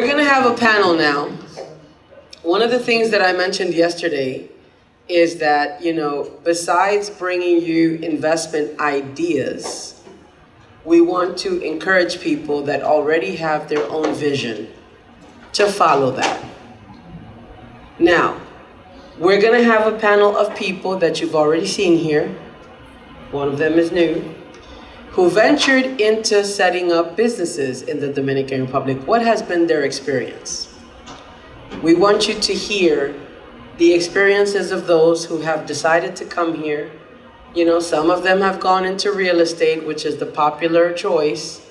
We're going to have a panel now. One of the things that I mentioned yesterday is that, besides bringing you investment ideas, we want to encourage people that already have their own vision to follow that. Now, we're going to have a panel of people that you've already seen here. One of them is new, who ventured into setting up businesses in the Dominican Republic. What has been their experience? We want you to hear the experiences of those who have decided to come here. Some of them have gone into real estate, which is the popular choice,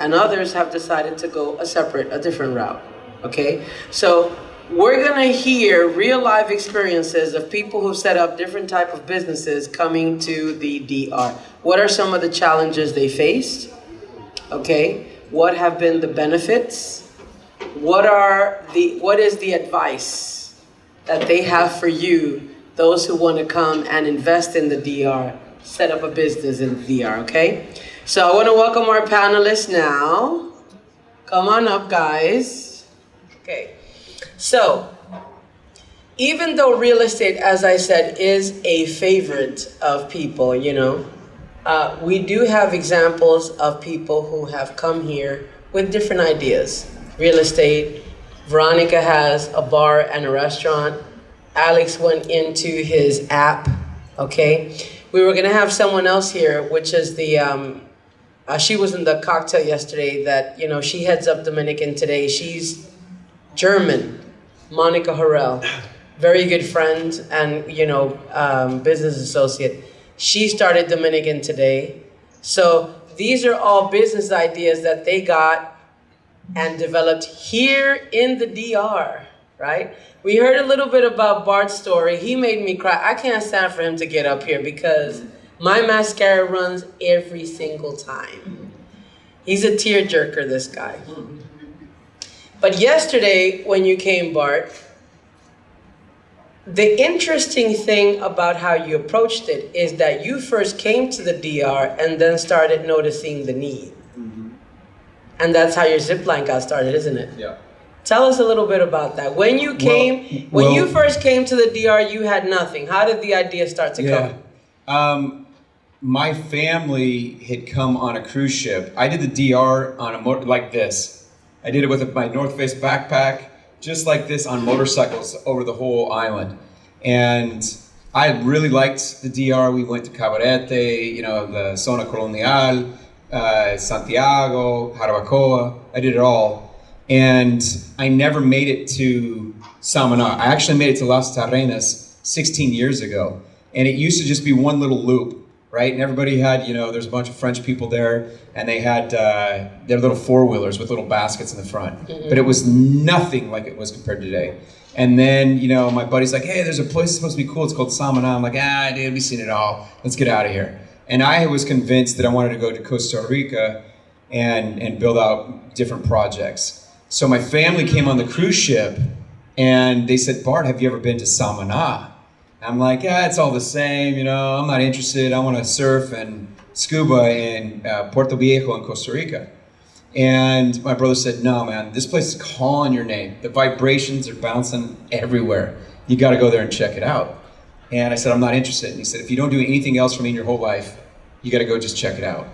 and others have decided to go a different route, okay? So we're gonna hear real life experiences of people who set up different type of businesses coming to the DR. What are some of the challenges they faced? Okay, what have been the benefits? What is the advice that they have for you, those who want to come and invest in the DR, set up a business in the DR, okay? So I want to welcome our panelists now. Come on up, guys. Okay. So, even though real estate, as I said, is a favorite of people, we do have examples of people who have come here with different ideas. Real estate, Veronica has a bar and a restaurant. Alex went into his app, okay? We were gonna have someone else here, which is she was in the cocktail yesterday that, she heads up Dominican today. She's German, Monica Harrell, very good friend and, business associate. She started Dominican today. So these are all business ideas that they got and developed here in the DR, right? We heard a little bit about Bart's story. He made me cry. I can't stand for him to get up here because my mascara runs every single time. He's a tearjerker, this guy. But yesterday, when you came, Bart, the interesting thing about how you approached it is that you first came to the DR and then started noticing the need. Mm-hmm. And that's how your zipline got started, isn't it? Yeah. Tell us a little bit about that. When you came, when you first came to the DR, you had nothing. How did the idea start to come? My family had come on a cruise ship. I did the DR on a motor like this. I did it with my North Face backpack, just like this, on motorcycles over the whole island. And I really liked the DR. We went to Cabarete, the Zona Colonial, Santiago, Jarabacoa. I did it all. And I never made it to Samaná. I actually made it to Las Terrenas 16 years ago. And it used to just be one little loop, right? And everybody had, there's a bunch of French people there, and they had their little four-wheelers with little baskets in the front. Mm-hmm. But it was nothing like it was compared to today. And then, my buddy's like, hey, there's a place that's supposed to be cool. It's called Samaná. I'm like, dude, we've seen it all. Let's get out of here. And I was convinced that I wanted to go to Costa Rica and build out different projects. So my family came on the cruise ship, and they said, Bart, have you ever been to Samaná? I'm like, it's all the same, I'm not interested. I want to surf and scuba in Puerto Viejo in Costa Rica. And my brother said, no, man, this place is calling your name. The vibrations are bouncing everywhere. You got to go there and check it out. And I said, I'm not interested. And he said, if you don't do anything else for me in your whole life, you got to go just check it out.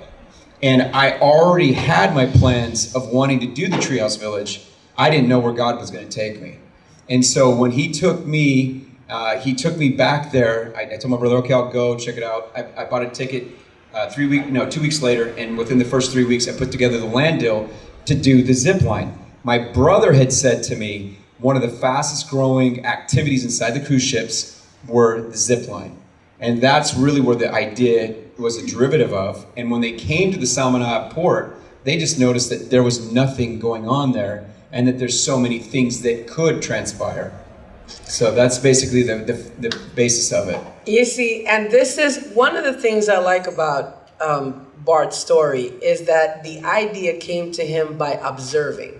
And I already had my plans of wanting to do the Treehouse Village. I didn't know where God was going to take me. And so when he took me back there. I told my brother, okay, I'll go check it out. I bought a ticket 2 weeks later, and within the first 3 weeks, I put together the land deal to do the zip line. My brother had said to me, one of the fastest growing activities inside the cruise ships were the zip line. And that's really where the idea was a derivative of. And when they came to the Samaná port, they just noticed that there was nothing going on there, and that there's so many things that could transpire. So that's basically the basis of it. You see, and this is one of the things I like about Bart's story, is that the idea came to him by observing.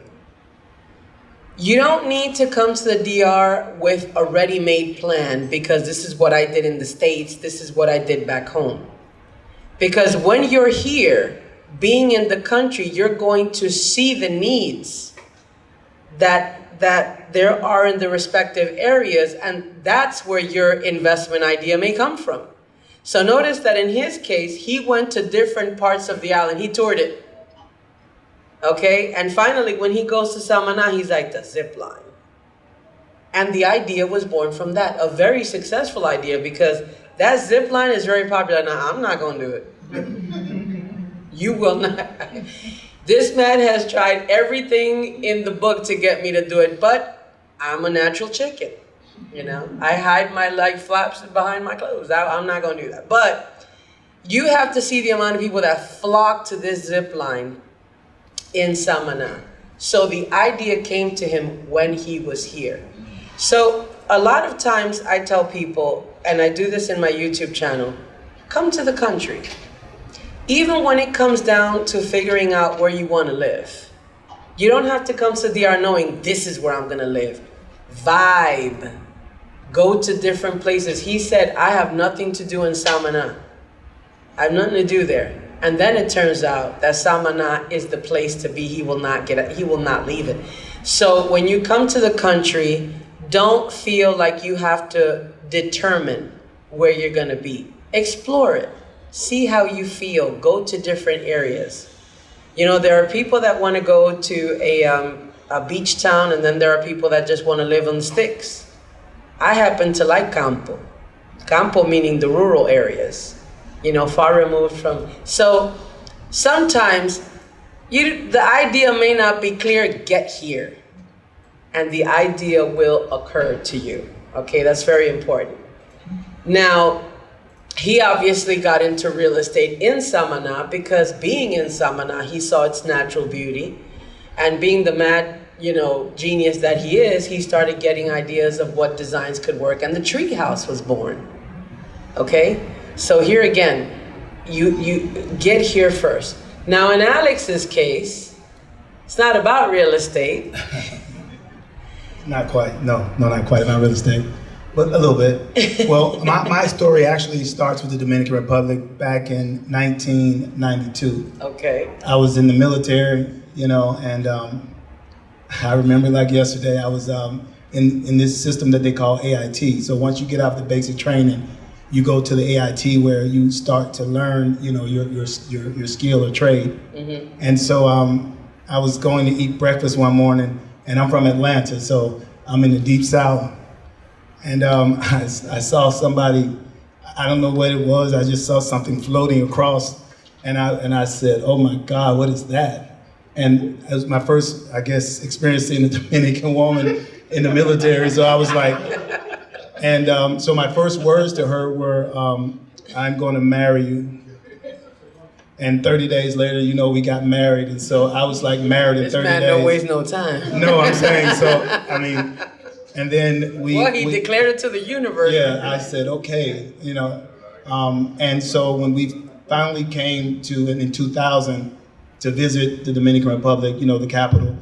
You don't need to come to the DR with a ready-made plan because this is what I did in the States, this is what I did back home. Because when you're here, being in the country, you're going to see the needs that there are in the respective areas, and that's where your investment idea may come from. So notice that in his case, he went to different parts of the island. He toured it. Okay, and finally, when he goes to Samaná, he's like, the zip line. And the idea was born from that, a very successful idea, because that zip line is very popular. Now, I'm not going to do it. You will not. This man has tried everything in the book to get me to do it, but I'm a natural chicken. You know, I hide my leg flaps behind my clothes. I'm not going to do that. But you have to see the amount of people that flock to this zip line in Samaná. So the idea came to him when he was here. So a lot of times I tell people, and I do this in my YouTube channel, come to the country. Even when it comes down to figuring out where you want to live. You don't have to come to DR knowing this is where I'm going to live. Vibe. Go to different places. He said, I have nothing to do in Samaná. I have nothing to do there. And then it turns out that Samaná is the place to be. He will not leave it. So when you come to the country, don't feel like you have to determine where you're going to be. Explore it. See how you feel. Go to different areas. You know, there are people that want to go to a beach town, and then there are people that just want to live on the sticks. I happen to like campo. Campo meaning the rural areas. You know, far removed from. So sometimes the idea may not be clear. Get here. And the idea will occur to you. Okay, that's very important. Now, he obviously got into real estate in Samaná because being in Samaná, he saw its natural beauty. And being the mad, you know, genius that he is, he started getting ideas of what designs could work. And the tree house was born. Okay? So here again, you get here first. Now in Alex's case, it's not about real estate. Not quite. No, not quite about real estate, but a little bit. Well, my story actually starts with the Dominican Republic back in 1992. Okay. I was in the military, you know, and I remember like yesterday, I was in this system that they call AIT. So once you get off the basic training, you go to the AIT where you start to learn, you know, your skill or trade. Mm-hmm. And so I was going to eat breakfast one morning, and I'm from Atlanta, so I'm in the deep south. And I saw somebody, I don't know what it was, I just saw something floating across, and I said, oh my God, what is that? And it was my first, I guess, experience seeing a Dominican woman in the military, so I was like, and so my first words to her were, I'm going to marry you. And 30 days later, you know, we got married. And so I was like married in 30 days. This man don't waste no time. No, I'm saying, so, I mean, and then we... Well, he declared it to the universe. Yeah, I said, okay, you know. And so when we finally came to, in 2000, to visit the Dominican Republic, you know, the capital,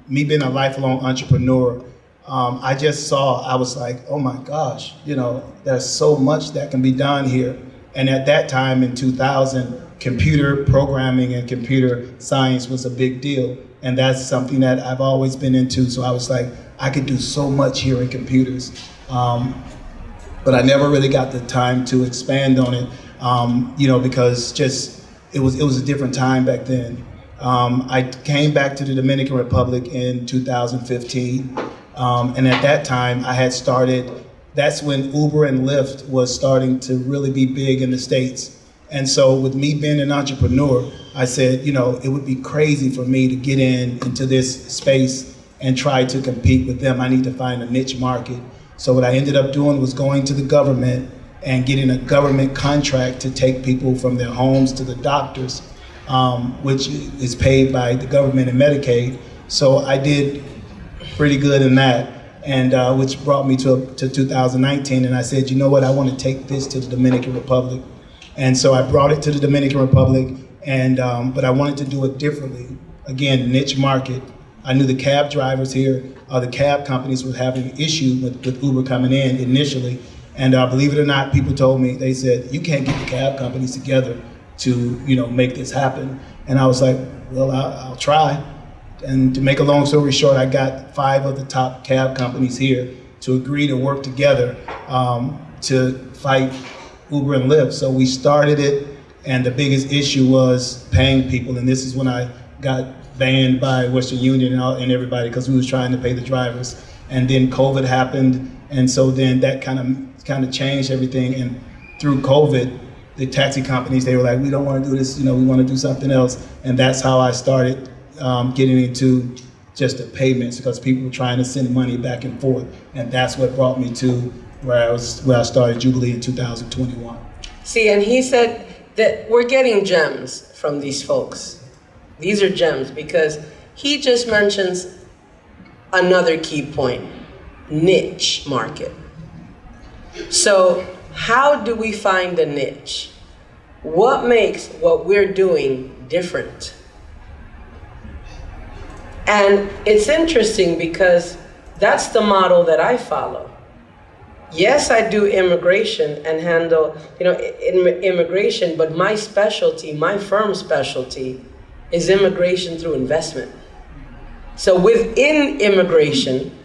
me being a lifelong entrepreneur, I just saw, I was like, oh my gosh, you know, there's so much that can be done here. And at that time in 2000, computer programming and computer science was a big deal. And that's something that I've always been into. So I was like, I could do so much here in computers. But I never really got the time to expand on it, you know, because just, it was a different time back then. I came back to the Dominican Republic in 2015. And at that time I had started, that's when Uber and Lyft was starting to really be big in the States. And so with me being an entrepreneur, I said, you know, it would be crazy for me to get into this space and try to compete with them. I need to find a niche market. So what I ended up doing was going to the government and getting a government contract to take people from their homes to the doctors, which is paid by the government and Medicaid. So I did pretty good in that. And which brought me to 2019, and I said, you know what, I want to take this to the Dominican Republic. And so I brought it to the Dominican Republic, and but I wanted to do it differently. Again, niche market. I knew the cab drivers here, the cab companies were having an issue with Uber coming in initially. And believe it or not, people told me, they said, you can't get the cab companies together to, you know, make this happen. And I was like, well, I'll try. And to make a long story short, I got 5 of the top cab companies here to agree to work together to fight Uber and Lyft. So we started it, and the biggest issue was paying people. And this is when I got banned by Western Union and everybody, because we was trying to pay the drivers. And then COVID happened, and so then that kind of changed everything. And through COVID, the taxi companies, they were like, we don't want to do this, we want to do something else. And that's how I started getting into just the payments, because people were trying to send money back and forth. And that's what brought me to where I started Jubilee in 2021. See, and he said that we're getting gems from these folks. These are gems, because he just mentions another key point: niche market. So how do we find a niche? What makes what we're doing different? And it's interesting because that's the model that I follow. Yes, I do immigration and handle, immigration, but my specialty, my firm's specialty, is immigration through investment. So within immigration,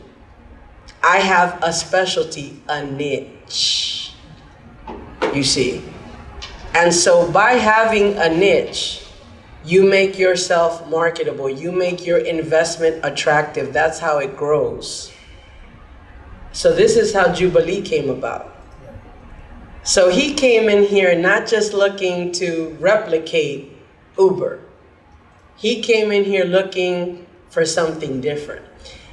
I have a specialty, a niche, you see. And so by having a niche, you make yourself marketable, you make your investment attractive. That's how it grows. So this is how Jubilee came about. So he came in here not just looking to replicate Uber. He came in here looking for something different.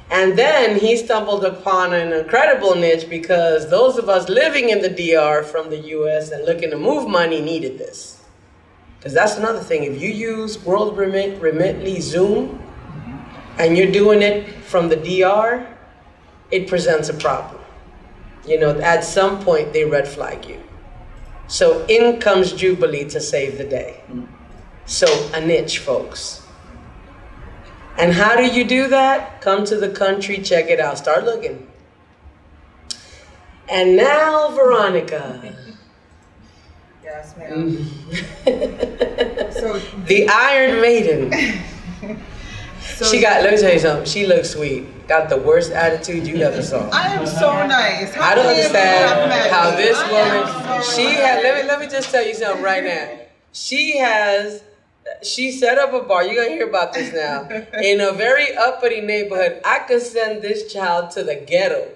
And then he stumbled upon an incredible niche, because those of us living in the DR from the US and looking to move money needed this. Because that's another thing. If you use World Remitly Zoom and you're doing it from the DR, it presents a problem. At some point they red flag you. So in comes Jubilee to save the day. So a niche, folks. And how do you do that? Come to the country, check it out, start looking. And now, Veronica. Yes, ma'am. So the Iron Maiden. Let me tell you something, she looks sweet. Got the worst attitude you ever saw. I am so nice. I don't understand how this woman, let me just tell you something right now. She set up a bar, you're gonna hear about this now, in a very uppity neighborhood. I could send this child to the ghetto,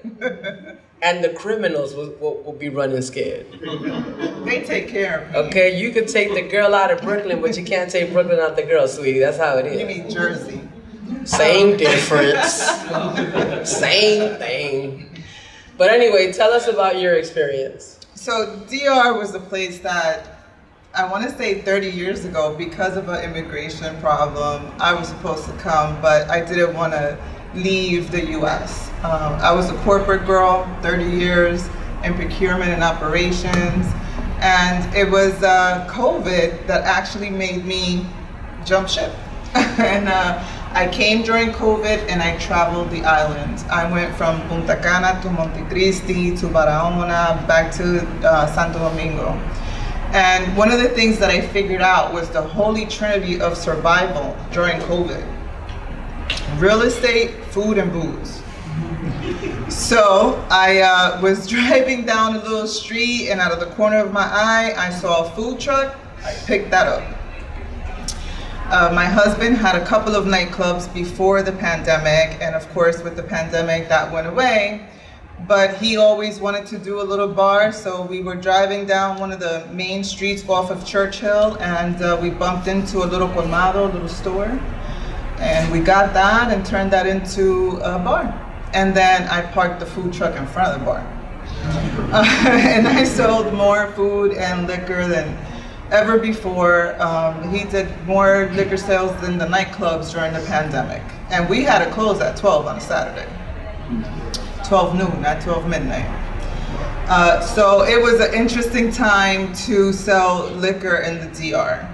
and the criminals will be running scared. They take care of me. Okay, you could take the girl out of Brooklyn, but you can't take Brooklyn out the girl, sweetie. That's how it is. You mean Jersey. Same difference. Same thing. But anyway, tell us about your experience. So DR was a place that, I want to say 30 years ago, because of an immigration problem, I was supposed to come, but I didn't want to leave the US. I was a corporate girl, 30 years in procurement and operations, and it was COVID that actually made me jump ship. And I came during COVID and I traveled the island. I went from Punta Cana to Montecristi to Barahona, back to Santo Domingo. And one of the things that I figured out was the holy trinity of survival during COVID: real estate, food, and booze. So I was driving down a little street, and out of the corner of my eye, I saw a food truck. I picked that up. My husband had a couple of nightclubs before the pandemic, and of course with the pandemic that went away. But he always wanted to do a little bar, so we were driving down one of the main streets off of Churchill, and we bumped into a little colmado, a little store, and we got that and turned that into a bar. And then I parked the food truck in front of the bar. And I sold more food and liquor than ever before. He did more liquor sales than the nightclubs during the pandemic. And we had to close at 12 on a Saturday. 12 noon, not 12 midnight. So it was an interesting time to sell liquor in the DR.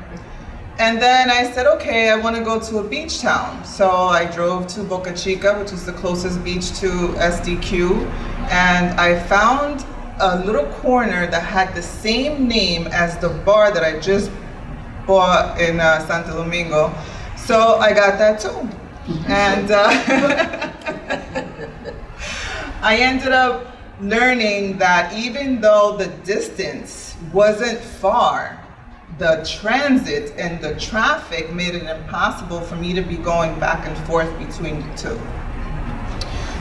And then I said, okay, I want to go to a beach town. So I drove to Boca Chica, which is the closest beach to SDQ. And I found a little corner that had the same name as the bar that I just bought in Santo Domingo. So I got that too. And I ended up learning that even though the distance wasn't far, the transit and the traffic made it impossible for me to be going back and forth between the two.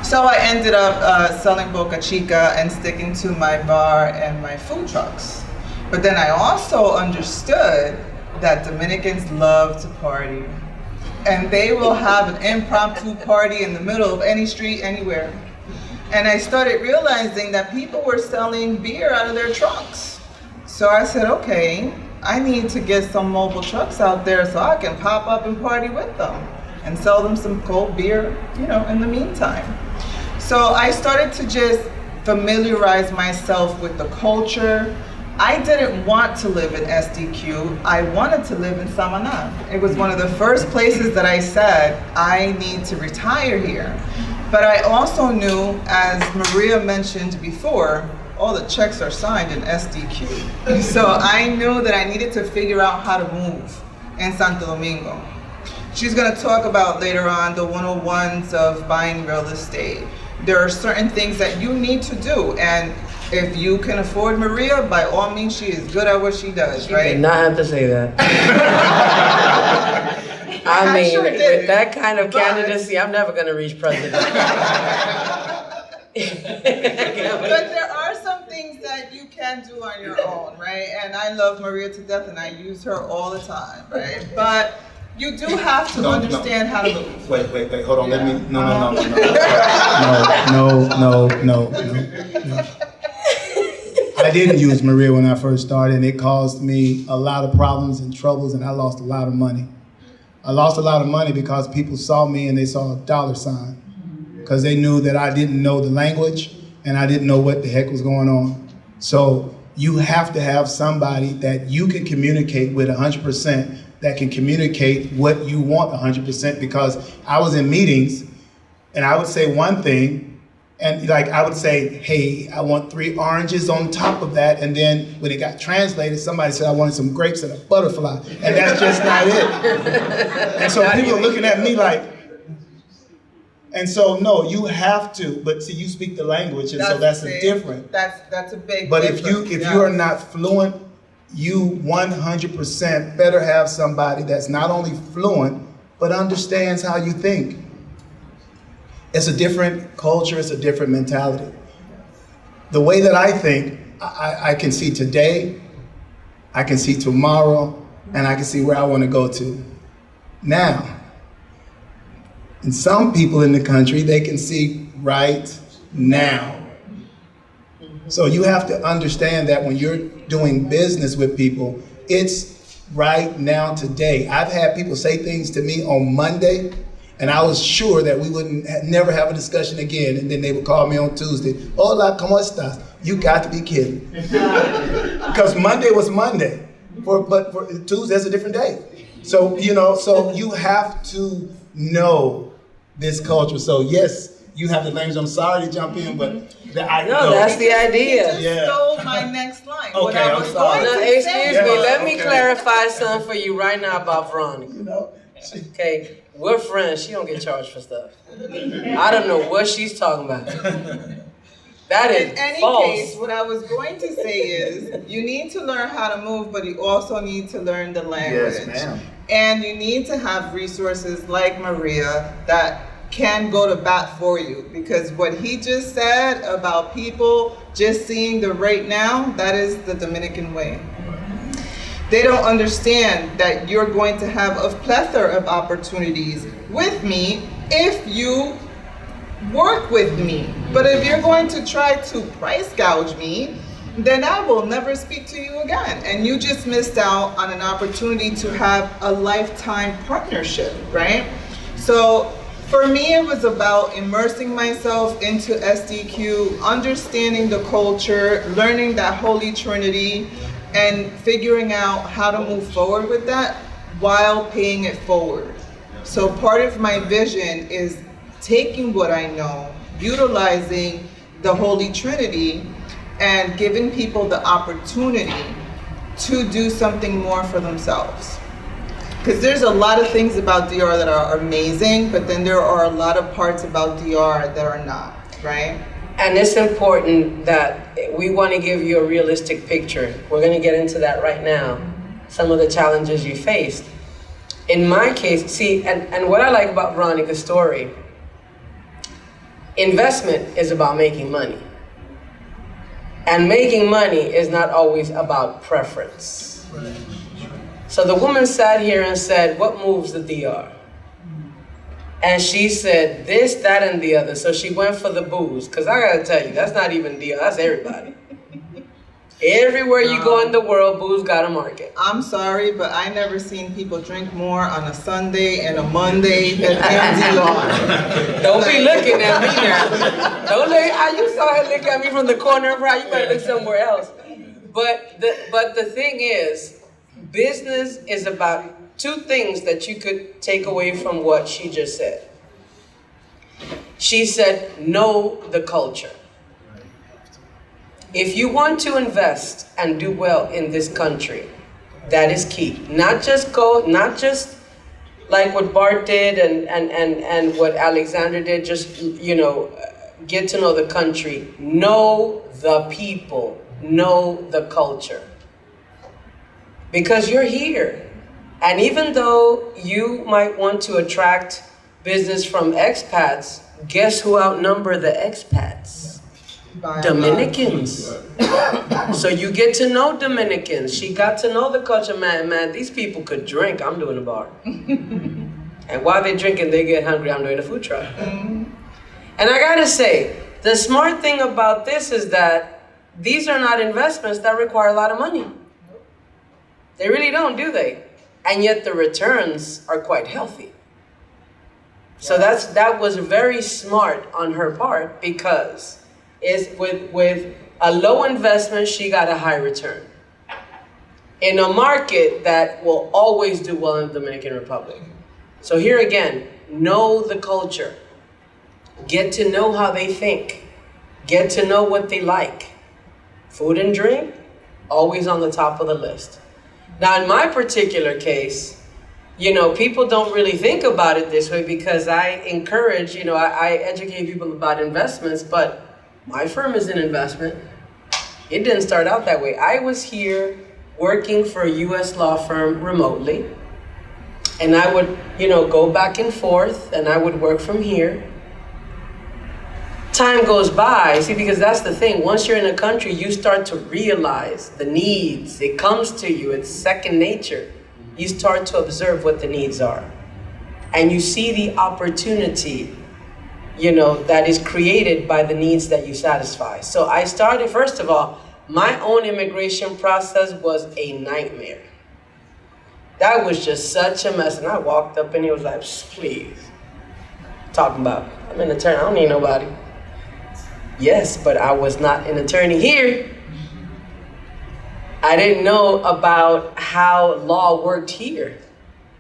So I ended up selling Boca Chica and sticking to my bar and my food trucks. But then I also understood that Dominicans love to party. And they will have an impromptu party in the middle of any street, anywhere. And I started realizing that people were selling beer out of their trunks. So I said, okay, I need to get some mobile trucks out there so I can pop up and party with them and sell them some cold beer, you know, in the meantime. So I started to just familiarize myself with the culture. I didn't want to live in SDQ. I wanted to live in Samaná. It was one of the first places that I said, I need to retire here. But I also knew, as Maria mentioned before, all the checks are signed in SDQ. So I knew that I needed to figure out how to move in Santo Domingo. She's gonna talk about later on the 101s of buying real estate. There are certain things that you need to do, and if you can afford Maria, by all means, she is good at what she does, right? You did not have to say that. I mean, sure with that kind of candidacy, I'm never gonna reach president. But there are some things that you can do on your own, right? And I love Maria to death, and I use her all the time, right? But you do have to understand how to move. Wait, hold on, let me, no. I didn't use Maria when I first started, and it caused me a lot of problems and troubles, and I lost a lot of money. I lost a lot of money because people saw me and they saw a dollar sign, because they knew that I didn't know the language and I didn't know what the heck was going on. So you have to have somebody that you can communicate with 100%, that can communicate what you want 100%, because I was in meetings and I would say one thing, and like I would say, hey, I want 3 oranges on top of that, and then when it got translated, somebody said I wanted some grapes and a butterfly, and that's just not it. And so people are looking at me like, and so no, you have to, but see, you speak the language, and so that's a different. That's a big But difference. if you are not fluent, you 100% better have somebody that's not only fluent, but understands how you think. It's a different culture, it's a different mentality. The way that I think, I can see today, I can see tomorrow, and I can see where I want to go to now. And some people in the country, they can see right now. So you have to understand that when you're doing business with people, it's right now, today. I've had people say things to me on Monday, and I was sure that we wouldn't never have a discussion again, and then they would call me on Tuesday. Hola, ¿cómo estás? You got to be kidding. Because Monday was Monday, but for Tuesday is a different day. So, you know, so you have to know this culture. So yes, you have the language. I'm sorry to jump in, but that's the idea. You just stole my next line. Okay, I'm sorry. Now, excuse me, let me clarify something for you right now about Veronica. You know, Okay, we're friends. She don't get charged for stuff. I don't know what she's talking about. That is in any false. case, what I was going to say is, you need to learn how to move, but you also need to learn the language. Yes, ma'am. And you need to have resources like Maria that can go to bat for you, because what he just said about people just seeing the right now, that is the Dominican way. They don't understand that you're going to have a plethora of opportunities with me if you work with me. But if you're going to try to price gouge me, then I will never speak to you again. And you just missed out on an opportunity to have a lifetime partnership, right? So for me, it was about immersing myself into SDQ, understanding the culture, learning that Holy Trinity, and figuring out how to move forward with that while paying it forward. So part of my vision is taking what I know, utilizing the Holy Trinity, and giving people the opportunity to do something more for themselves. Because there's a lot of things about DR that are amazing, but then there are a lot of parts about DR that are not, right? And it's important that we want to give you a realistic picture. We're going to get into that right now. Some of the challenges you faced. In my case, see, and what I like about Veronica's story, investment is about making money. And making money is not always about preference. So the woman sat here and said, what moves the DR? And she said this, that, and the other. So she went for the booze. Because I got to tell you, that's not even DR, that's everybody. Everywhere you go in the world, booze got a market. I'm sorry, but I never seen people drink more on a Sunday and a Monday than MDR. Don't be looking at me now. Don't look. You saw her look at me from the corner of her eye. You might look somewhere else. But the thing is, business is about two things that you could take away from what she just said. She said, know the culture. If you want to invest and do well in this country, that is key. Not just like what Bart did and what Alexander did, just, get to know the country. Know the people. Know the culture. Because you're here. And even though you might want to attract business from expats, guess who outnumber the expats? Dominicans. So you get to know Dominicans. She got to know the culture. Man, these people could drink. I'm doing a bar. And while they're drinking, they get hungry. I'm doing a food truck. And I gotta say, the smart thing about this is that these are not investments that require a lot of money. They really don't, do they? And yet the returns are quite healthy. So that was very smart on her part, because with a low investment, she got a high return. In a market that will always do well in the Dominican Republic. So here again, know the culture. Get to know how they think. Get to know what they like. Food and drink, always on the top of the list. Now in my particular case, people don't really think about it this way, because I encourage, I educate people about investments, but my firm is an investment. It didn't start out that way. I was here working for a U.S. law firm remotely, and I would, go back and forth, and I would work from here. Time goes by, see, because that's the thing. Once you're in a country, you start to realize the needs. It comes to you. It's second nature. You start to observe what the needs are. And you see the opportunity, that is created by the needs that you satisfy. So I started, first of all, my own immigration process was a nightmare. That was just such a mess. And I walked up and he was like, please. Talking about, I'm an attorney, I don't need nobody. Yes, but I was not an attorney here. I didn't know about how law worked here.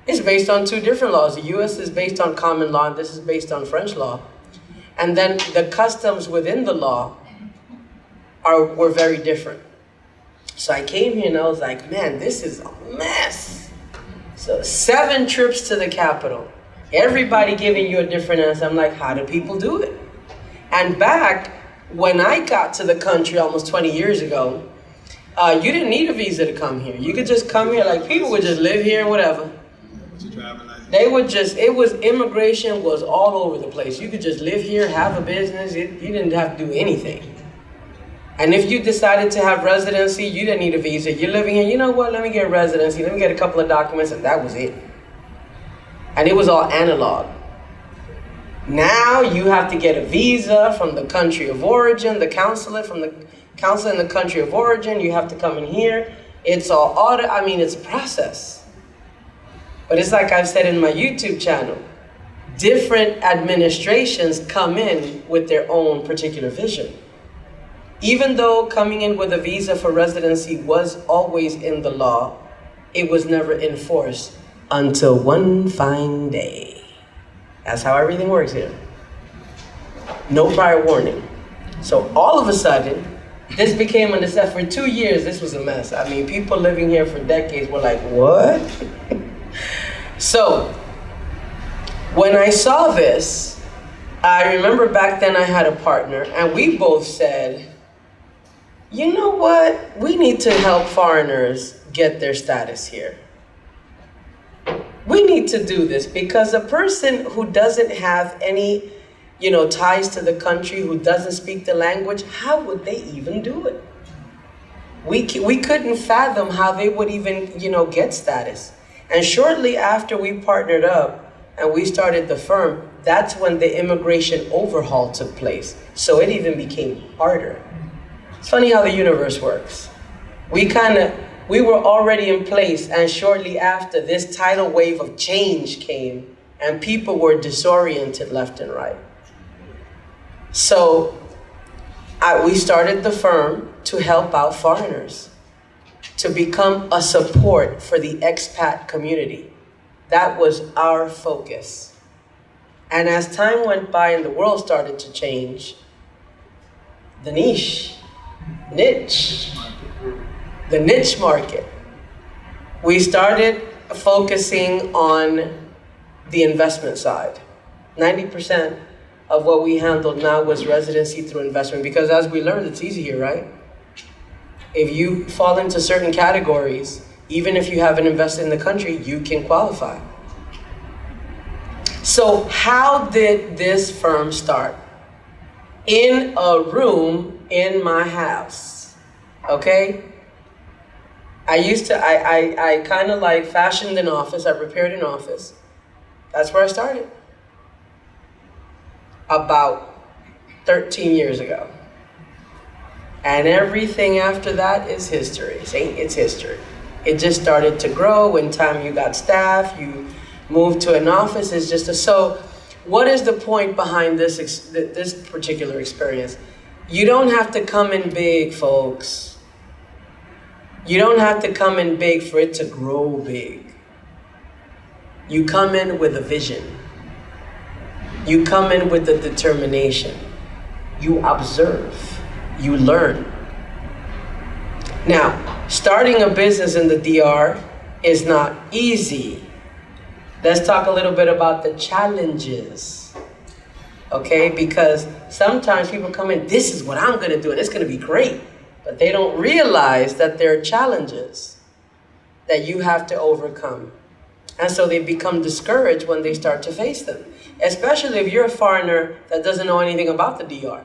It's based on two different laws. The U.S. is based on common law, and this is based on French law. And then the customs within the law were very different. So I came here and I was like, man, this is a mess. So 7 trips to the Capitol. Everybody giving you a different answer. I'm like, how do people do it? And back when I got to the country almost 20 years ago, you didn't need a visa to come here. You could just come here, like people would just live here and whatever. They would just, immigration was all over the place. You could just live here, have a business, you didn't have to do anything. And if you decided to have residency, you didn't need a visa. You're living here, you know what, let me get residency, let me get a couple of documents, and that was it. And it was all analog. Now you have to get a visa from the country of origin, the consulate from the consulate in the country of origin, you have to come in here. It's all audit, it's a process. But it's like I've said in my YouTube channel, different administrations come in with their own particular vision. Even though coming in with a visa for residency was always in the law, it was never enforced until one fine day. That's how everything works here. No prior warning. So all of a sudden, this became a necessity. For 2 years, this was a mess. People living here for decades were like, what? So, when I saw this, I remember back then I had a partner, and we both said, you know what? We need to help foreigners get their status here. We need to do this because a person who doesn't have any, ties to the country, who doesn't speak the language, how would they even do it? We couldn't fathom how they would even, get status. And shortly after we partnered up and we started the firm, that's when the immigration overhaul took place. So it even became harder. It's funny how the universe works. We were already in place, and shortly after, this tidal wave of change came, and people were disoriented left and right. So we started the firm to help out foreigners, to become a support for the expat community. That was our focus. And as time went by and the world started to change, the niche market, we started focusing on the investment side. 90% of what we handled now was residency through investment, because as we learned, it's easy here, right? If you fall into certain categories, even if you haven't invested in the country, you can qualify. So how did this firm start? In a room in my house, okay? I kind of like fashioned an office, I prepared an office. That's where I started. About 13 years ago. And everything after that is history. It's history. It just started to grow. In time you got staff, you moved to an office. It's just so what is the point behind this particular experience? You don't have to come in big, folks. You don't have to come in big for it to grow big. You come in with a vision. You come in with the determination. You observe. You learn. Now, starting a business in the DR is not easy. Let's talk a little bit about the challenges, okay? Because sometimes people come in, this is what I'm gonna do, and it's gonna be great. But they don't realize that there are challenges that you have to overcome. And so they become discouraged when they start to face them. Especially if you're a foreigner that doesn't know anything about the DR.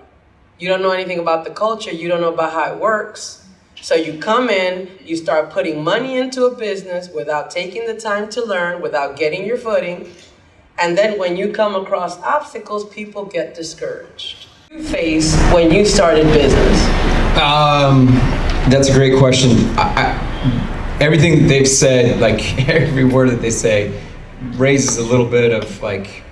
You don't know anything about the culture, you don't know about how it works. So you come in, you start putting money into a business without taking the time to learn, without getting your footing. And then when you come across obstacles, people get discouraged. What did you face when you started business? That's a great question. Everything that they've said, like every word that they say, raises a little bit of like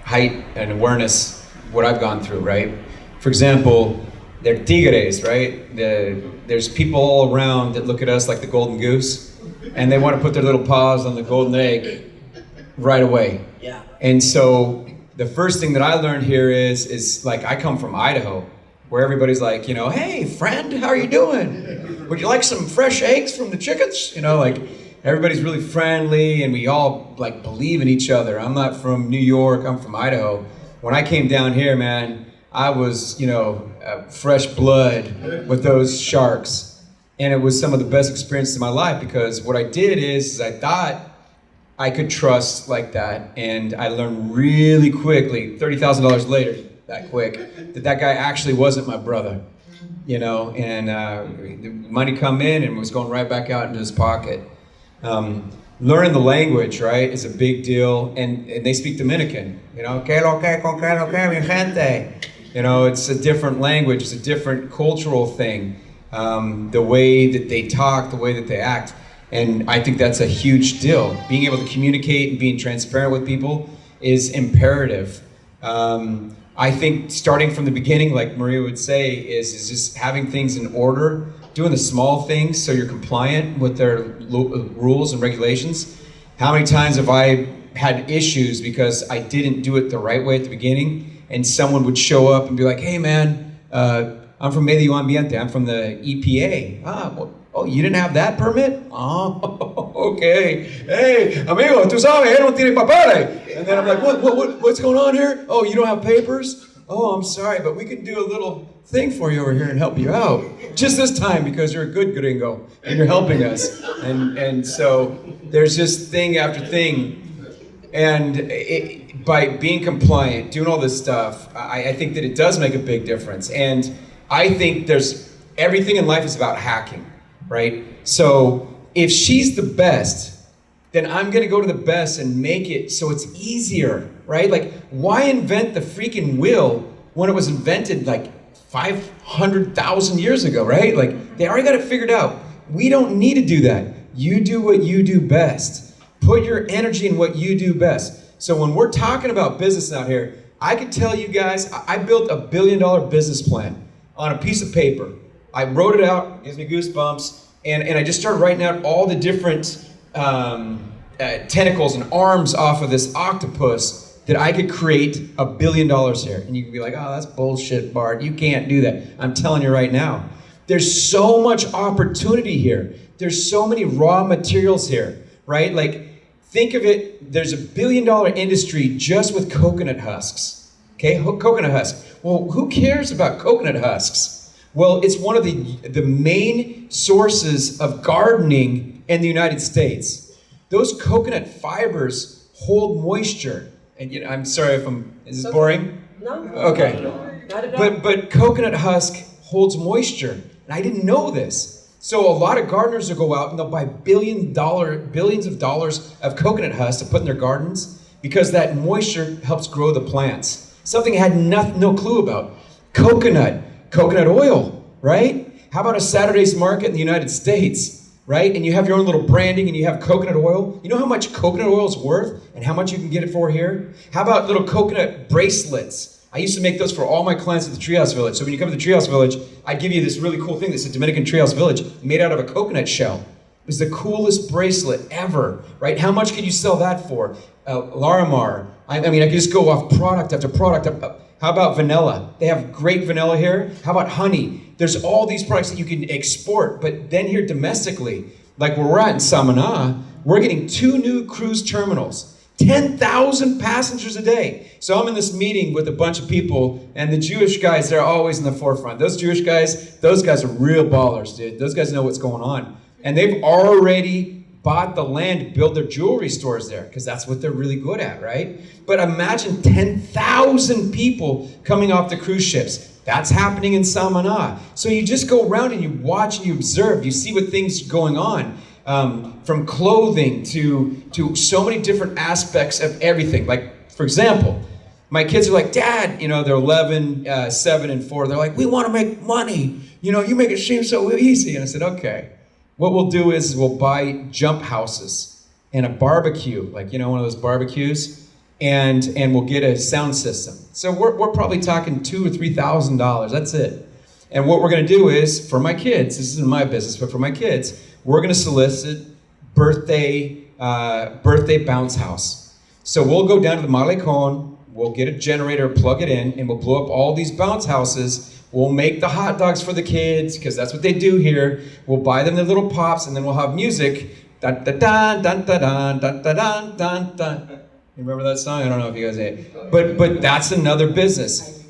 height and awareness what I've gone through, right? For example, they're tigres, right? There's people all around that look at us like the golden goose, and they want to put their little paws on the golden egg right away. Yeah. And so the first thing that I learned here is like, I come from Idaho, where everybody's like, hey, friend, how are you doing? Would you like some fresh eggs from the chickens? Like everybody's really friendly, and we all like believe in each other. I'm not from New York, I'm from Idaho. When I came down here, man, I was, fresh blood with those sharks. And it was some of the best experiences of my life, because what I did is I thought I could trust like that. And I learned really quickly, $30,000 later, that quick, that guy actually wasn't my brother, and the money come in and was going right back out into his pocket. Learning the language, right, is a big deal. And they speak Dominican, que lo que, con que lo que, mi gente. It's a different language, it's a different cultural thing. The way that they talk, the way that they act. And I think that's a huge deal. Being able to communicate and being transparent with people is imperative. I think starting from the beginning, like Maria would say, is just having things in order, doing the small things so you're compliant with their rules and regulations. How many times have I had issues because I didn't do it the right way at the beginning, and someone would show up and be like, hey man, I'm from Medio Ambiente, I'm from the EPA. Oh, you didn't have that permit? Oh, okay. Hey, amigo, tú sabes, él no tiene papeles. And then I'm like, what's going on here? Oh, you don't have papers? Oh, I'm sorry, but we can do a little thing for you over here and help you out. Just this time, because you're a good gringo and you're helping us. And so there's just thing after thing. And by being compliant, doing all this stuff, I think that it does make a big difference. And I think everything in life is about hacking, right? So if she's the best, then I'm gonna go to the best and make it so it's easier, right? Like, why invent the freaking wheel when it was invented like 500,000 years ago, right? Like, they already got it figured out. We don't need to do that. You do what you do best. Put your energy in what you do best. So when we're talking about business out here, I can tell you guys, I built $1 billion business plan on a piece of paper. I wrote it out, gives me goosebumps, and I just started writing out all the different tentacles and arms off of this octopus that I could create $1 billion here. And you can be like, oh, that's bullshit, Bart. You can't do that. I'm telling you right now. There's so much opportunity here. There's so many raw materials here, right? Like, think of it, there's $1 billion industry just with coconut husks, okay? Coconut husks. Well, who cares about coconut husks? Well, it's one of the main sources of gardening in the United States. Those coconut fibers hold moisture. And I'm sorry if is this boring? No. Okay. Not at all. But coconut husk holds moisture. And I didn't know this. So a lot of gardeners will go out and they'll buy billions of dollars of coconut husk to put in their gardens because that moisture helps grow the plants. Something I had no clue about. Coconut oil, right? How about a Saturday's market in the United States, right? And you have your own little branding and you have coconut oil. You know how much coconut oil is worth and how much you can get it for here? How about little coconut bracelets? I used to make those for all my clients at the Treehouse Village. So when you come to the Treehouse Village, I give you this really cool thing that's a Dominican Treehouse Village made out of a coconut shell. It was the coolest bracelet ever, right? How much could you sell that for? Larimar. I mean, I could just go off product after product. How about vanilla? They have great vanilla here. How about honey? There's all these products that you can export, but then here domestically, like where we're at in Samaná, we're getting 2 new cruise terminals. 10,000 passengers a day. So I'm in this meeting with a bunch of people, and the Jewish guys, they're always in the forefront. Those Jewish guys, those guys are real ballers, dude. Those guys know what's going on. And they've already bought the land to build their jewelry stores there, because that's what they're really good at, right? But imagine 10,000 people coming off the cruise ships. That's happening in Samaná. So you just go around and you watch and you observe. You see what things are going on. From clothing to so many different aspects of everything. Like, for example, my kids are like, Dad, they're 11, 7, and 4. They're like, we want to make money. You make it seem so easy. And I said, okay. What we'll do is we'll buy jump houses and a barbecue, like, one of those barbecues, and we'll get a sound system. So we're probably talking $2,000 or $3,000. That's it. And what we're going to do is, for my kids, this isn't my business, but for my kids, we're going to solicit birthday bounce house. So we'll go down to the Malecon, we'll get a generator, plug it in, and we'll blow up all these bounce houses. We'll make the hot dogs for the kids, because that's what they do here. We'll buy them their little pops, and then we'll have music. Dun, dun, dun, dun, dun, dun, dun, dun, dun, dun. You remember that song? I don't know if you guys ate. But that's another business.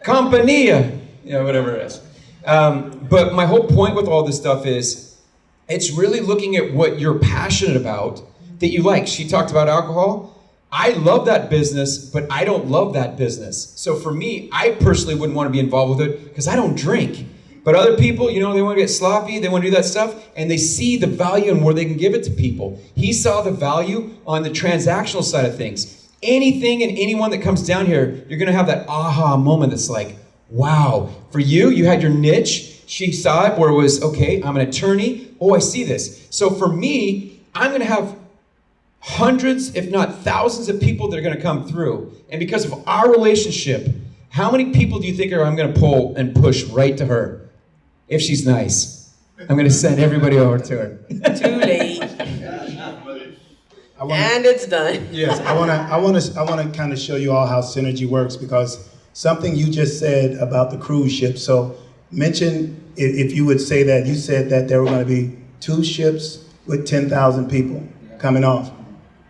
Compañía. Whatever it is. But my whole point with all this stuff is, it's really looking at what you're passionate about that you like. She talked about alcohol. I love that business, but I don't love that business. So for me, I personally wouldn't want to be involved with it because I don't drink. But other people, they want to get sloppy, they want to do that stuff, and they see the value in where they can give it to people. He saw the value on the transactional side of things. Anything and anyone that comes down here, you're going to have that aha moment that's like, wow. For you, you had your niche. She saw it where it was, okay, I'm an attorney. Oh, I see this. So for me, I'm going to have hundreds, if not thousands of people that are going to come through. And because of our relationship, how many people do you think I'm going to pull and push right to her? If she's nice. I'm going to send everybody over to her. Too late. And it's done. Yes, I want to kind of show you all how synergy works, because something you just said about the cruise ship. So mention if you would say that, you said that there were going to be 2 ships with 10,000 people coming off.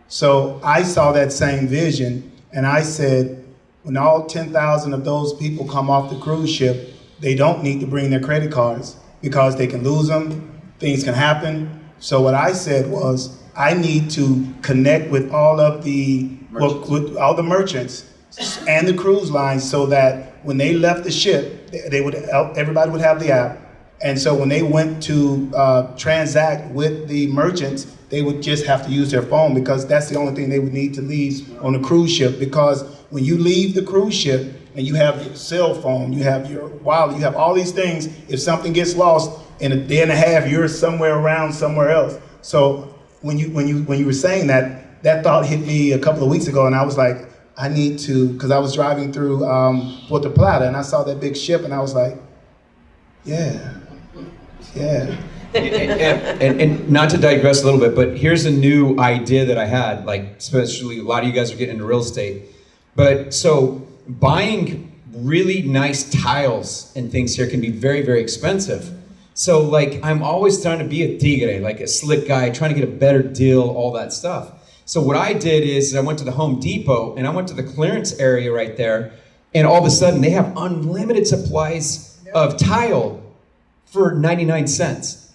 So I saw that same vision, and I said, when all 10,000 of those people come off the cruise ship, they don't need to bring their credit cards because they can lose them, things can happen. So what I said was, I need to connect with all of the with all the merchants and the cruise lines, so that when they left the ship, everybody would have the app. And so when they went to transact with the merchants, they would just have to use their phone, because that's the only thing they would need to leave on a cruise ship. Because when you leave the cruise ship and you have your cell phone, you have your wallet, you have all these things, if something gets lost in a day and a half, you're somewhere around somewhere else. So when you were saying that, that thought hit me a couple of weeks ago, and I was like, I need to, because I was driving through Puerto Plata, and I saw that big ship, and I was like, yeah. And not to digress a little bit, but here's a new idea that I had, like, especially a lot of you guys are getting into real estate. But so buying really nice tiles and things here can be very, very expensive. So like, I'm always trying to be a tigre, like a slick guy, trying to get a better deal, all that stuff. So what I did is I went to the Home Depot and I went to the clearance area right there, and all of a sudden they have unlimited supplies of tile for 99 cents.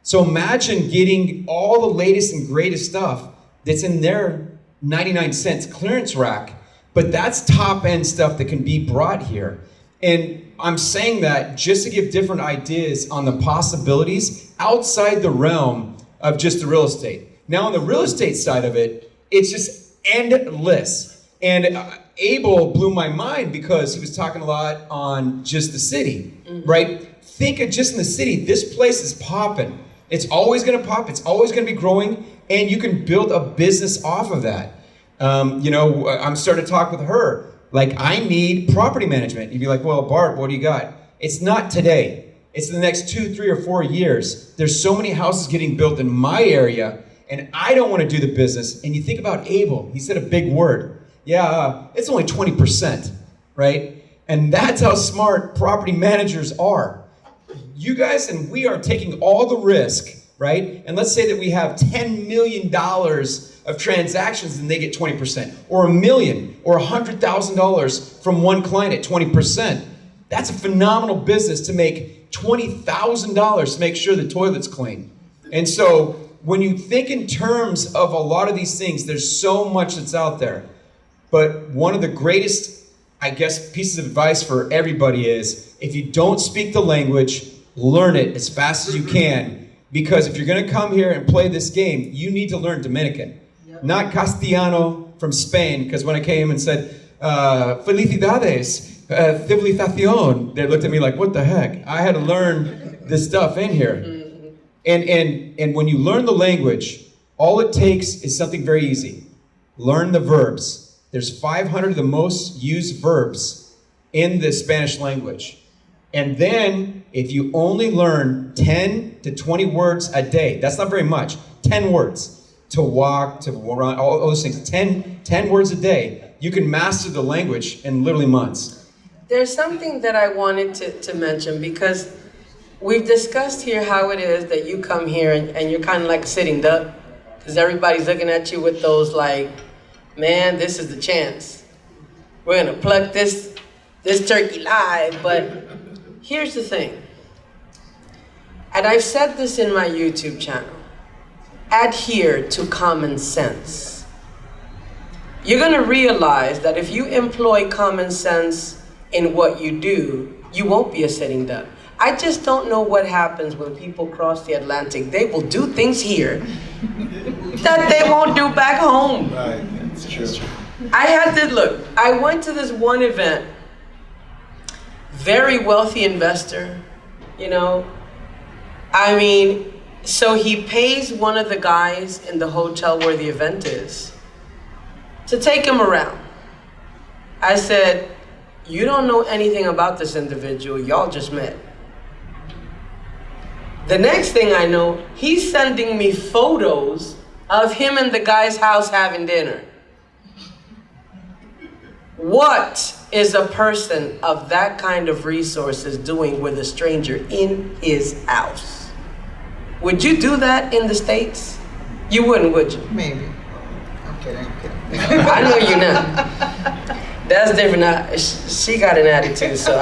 So imagine getting all the latest and greatest stuff that's in their 99 cents clearance rack, but that's top end stuff that can be brought here. And I'm saying that just to give different ideas on the possibilities outside the realm of just the real estate. Now on the real estate side of it, it's just endless. And Abel blew my mind because he was talking a lot on just the city, right? Think of just in the city, this place is popping. It's always gonna pop, it's always gonna be growing, and you can build a business off of that. I'm starting to talk with her, like, I need property management. You'd be like, well, Bart, what do you got? It's not today. It's the next 2, 3, or 4 years. There's so many houses getting built in my area, and I don't want to do the business. And you think about Abel, he said a big word. Yeah, it's only 20%, right? And that's how smart property managers are. You guys and we are taking all the risk, right? And let's say that we have $10 million of transactions and they get 20%, or $1 million, or $100,000 from one client at 20%. That's a phenomenal business to make $20,000 to make sure the toilet's clean. And so when you think in terms of a lot of these things, there's so much that's out there. But one of the greatest, I guess, pieces of advice for everybody is, if you don't speak the language, learn it as fast as you can. Because if you're gonna come here and play this game, you need to learn Dominican. Not Castellano from Spain, because when I came and said, felicidades, civilización, they looked at me like, what the heck? I had to learn this stuff in here. And when you learn the language, all it takes is something very easy. Learn the verbs. There's 500 of the most used verbs in the Spanish language. And then, if you only learn 10 to 20 words a day, that's not very much, 10 words. To walk, to run, all those things, 10 words a day, you can master the language in literally months. There's something that I wanted to mention, because we've discussed here how it is that you come here and you're kind of like a sitting duck, because everybody's looking at you with those like, man, this is the chance. We're gonna pluck this turkey live. But here's the thing, and I've said this in my YouTube channel, adhere to common sense. You're gonna realize that if you employ common sense in what you do, you won't be a sitting duck. I just don't know what happens when people cross the Atlantic. They will do things here that they won't do back home. Right, it's true. I went to this one event, very wealthy investor, so he pays one of the guys in the hotel where the event is to take him around. I said, you don't know anything about this individual, y'all just met. The next thing I know, he's sending me photos of him in the guy's house having dinner. What is a person of that kind of resources doing with a stranger in his house? Would you do that in the States? You wouldn't, would you? Maybe. I'm kidding. I know you're not. That's different. She got an attitude, so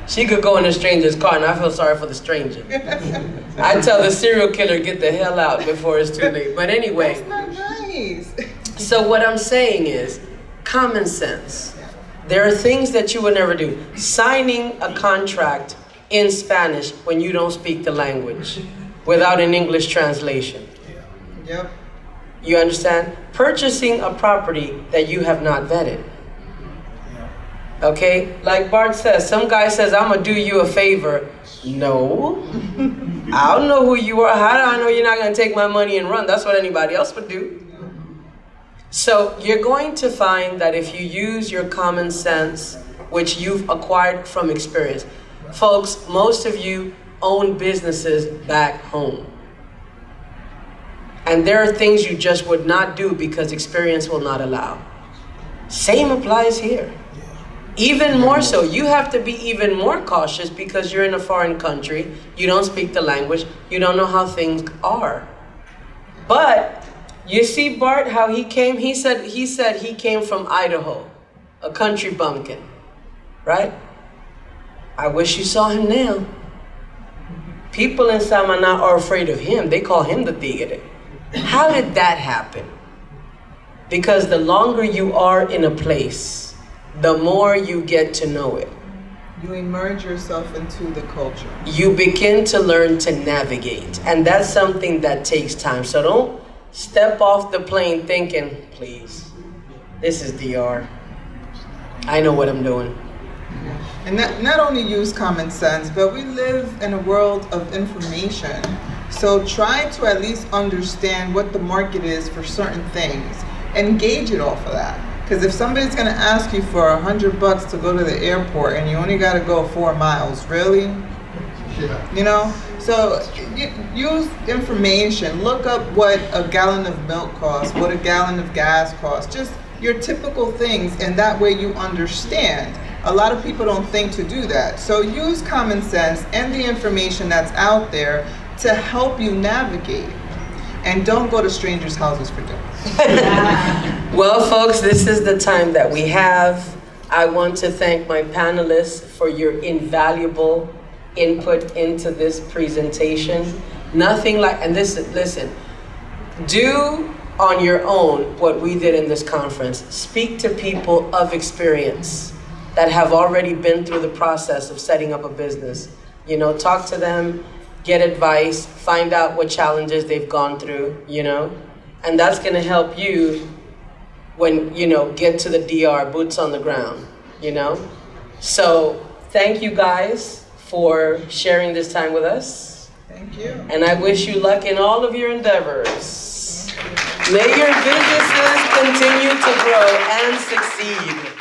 she could go in a stranger's car, and I feel sorry for the stranger. I tell the serial killer, get the hell out before it's too late. But anyway. That's not nice. So what I'm saying is, common sense. There are things that you would never do. Signing a contract in Spanish when you don't speak the language without an English translation. Yep. You understand? Purchasing a property that you have not vetted. Okay? Like Bart says, some guy says, I'm going to do you a favor. No. I don't know who you are. How do I know you're not going to take my money and run? That's what anybody else would do. So you're going to find that if you use your common sense, which you've acquired from experience, folks, most of you own businesses back home. And there are things you just would not do because experience will not allow. Same applies here. Even more so, you have to be even more cautious because you're in a foreign country, you don't speak the language, you don't know how things are. But you see Bart, how he came? He said he came from Idaho, a country bumpkin, right? I wish you saw him now. People in Samaná are afraid of him. They call him the tigre. How did that happen? Because the longer you are in a place, the more you get to know it. You immerse yourself into the culture. You begin to learn to navigate. And that's something that takes time. So don't step off the plane thinking, please, this is DR. I know what I'm doing. And not only use common sense, but we live in a world of information. So try to at least understand what the market is for certain things and gauge it off of that. Because if somebody's going to ask you for $100 to go to the airport and you only got to go 4 miles, really? Yeah. You know? So use information. Look up what a gallon of milk costs, what a gallon of gas costs. Just your typical things, and that way you understand. A lot of people don't think to do that. So use common sense and the information that's out there to help you navigate. And don't go to strangers' houses for dinner. Well, folks, this is the time that we have. I want to thank my panelists for your invaluable input into this presentation. Nothing like, and listen, do on your own what we did in this conference. Speak to people of experience that have already been through the process of setting up a business. You know, talk to them, get advice, find out what challenges they've gone through, you know, and that's gonna help you when, you know, get to the DR, boots on the ground, you know? So thank you guys for sharing this time with us. Thank you. And I wish you luck in all of your endeavors. May your businesses continue to grow and succeed.